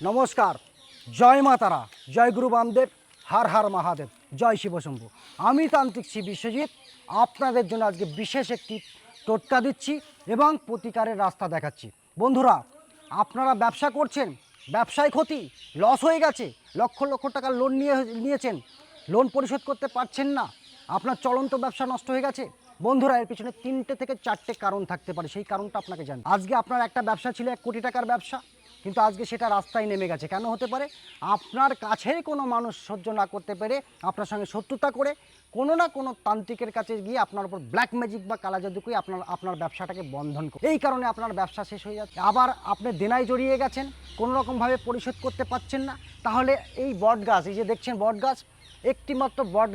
নমস্কার, জয় মা তারা, জয় গুরু বামদেব, হার হার মহাদেব, জয় শিবশম্ভু। আমি তান্ত্রিক শ্রী বিশ্বজিৎ আপনাদের জন্য আজকে বিশেষ একটি টোটকা দিচ্ছি এবং প্রতিকারের রাস্তা দেখাচ্ছি। বন্ধুরা, আপনারা ব্যবসা করছেন, ব্যবসায় ক্ষতি, লস হয়ে গেছে, লক্ষ লক্ষ টাকার লোন নিয়েছেন, লোন পরিশোধ করতে পারছেন না, আপনার চলন্ত ব্যবসা নষ্ট হয়ে গেছে। বন্ধুরা, এর পিছনে 3টে থেকে 4টে কারণ থাকতে পারে, সেই কারণটা আপনাকে জানি। আজকে আপনার একটা ব্যবসা ছিল 1 কোটি টাকার ব্যবসা, কিন্তু আজকে সেটা রাস্তায় নেমে গেছে। কেন হতে পারে? আপনার কাছেই কোনো মানুষ সহ্য না করতে পেরে আপনার সঙ্গে শত্রুতা করে কোনো না কোনো তান্ত্রিকের কাছে গিয়ে আপনার উপর ব্ল্যাক ম্যাজিক বা কালা জাদু করে আপনার ব্যবসাটাকে বন্ধন করে, এই কারণে আপনার ব্যবসা শেষ হয়ে যাচ্ছে। আবার আপনি দেনায় জড়িয়ে গেছেন, কোনো রকমভাবে পরিশোধ করতে পারছেন না। তাহলে এই বট গাছ, এই যে দেখছেন বট গাছ, একটিমাত্র বট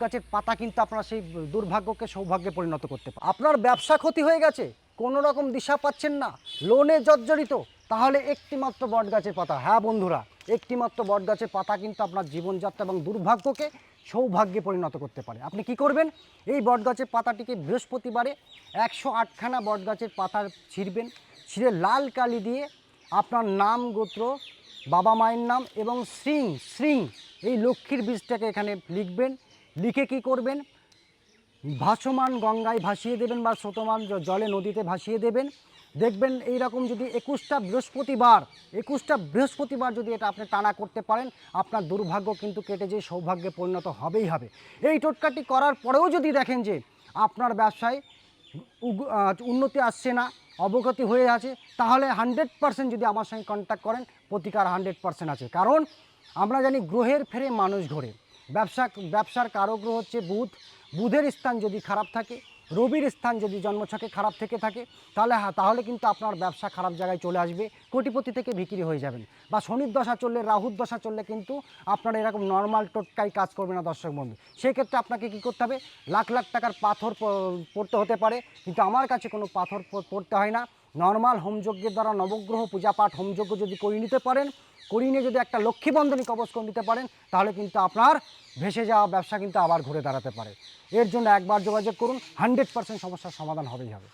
গাছের পাতা কিন্তু আপনার সেই দুর্ভাগ্যকে সৌভাগ্যে পরিণত করতে পারে। আপনার ব্যবসা ক্ষতি হয়ে গেছে, কোনো রকম দিশা পাচ্ছেন না, লোনে জর্জরিত, তাহলে একটিমাত্র বট গাছের পাতা, হ্যাঁ বন্ধুরা, একটিমাত্র বট গাছের পাতা কিন্তু আপনার জীবনযাত্রা এবং দুর্ভাগ্যকে সৌভাগ্যে পরিণত করতে পারে। আপনি কি করবেন? এই বট গাছের পাতাটিকে বৃহস্পতিবারে 108খানা বট গাছের পাতা ছিঁড়বেন, ছিঁড়ে লাল কালি দিয়ে আপনার নাম, গোত্র, বাবা মায়ের নাম এবং শ্রিং এই লক্ষ্মীর বীজটাকে এখানে লিখবেন। লিখে কি করবেন? ভাসমান গঙ্গায় ভাসিয়ে দেবেন বা স্রোতমান জলে নদীতে ভাসিয়ে দেবেন। দেখবেন এইরকম যদি 21টা বৃহস্পতিবার যদি এটা আপনি টানা করতে পারেন, আপনার দুর্ভাগ্য কিন্তু কেটে যেয়ে সৌভাগ্যে পরিণত হবেই হবে। এই টোটকাটি করার পরেও যদি দেখেন যে আপনার ব্যবসায় উন্নতি আসছে না, অবগতি হয়ে আছে, তাহলে 100% যদি আমার সঙ্গে কন্ট্যাক্ট করেন, প্রতিকার 100% আছে। কারণ আমরা জানি গ্রহের ফেরে মানুষ ঘোরে। ব্যবসার কারক গ্রহ হচ্ছে বুধ। বুধের স্থান যদি খারাপ থাকে, রবির স্থান যদি জন্মছকে খারাপ থেকে থাকে, তাহলে কিন্তু আপনার ব্যবসা খারাপ জায়গায় চলে আসবে, কোটিপতি থেকে বিক্রি হয়ে যাবেন। বা শনির দশা চললে, রাহুর দশা চললে কিন্তু আপনার এরকম নর্মাল টোটকাই কাজ করবে না দর্শক বন্ধু। সেক্ষেত্রে আপনাকে কী করতে হবে? লাখ লাখ টাকার পাথর পড়তে হতে পারে, কিন্তু আমার কাছে কোনো পাথর পড়তে হয় না। নর্মাল হোমযজ্ঞের দ্বারা নবগ্রহ পূজাপাঠ হোমযজ্ঞ যদি করিয়ে নিতে পারেন, করিয়ে নিয়ে যদি একটা লক্ষ্মীবন্ধনী কবচ করে নিতে পারেন, তাহলে কিন্তু আপনার ভেসে যাওয়া ব্যবসা কিন্তু আবার ঘুরে দাঁড়াতে পারে। এর জন্য একবার যোগাযোগ করুন, 100% সমস্যার সমাধান হবেই হবে।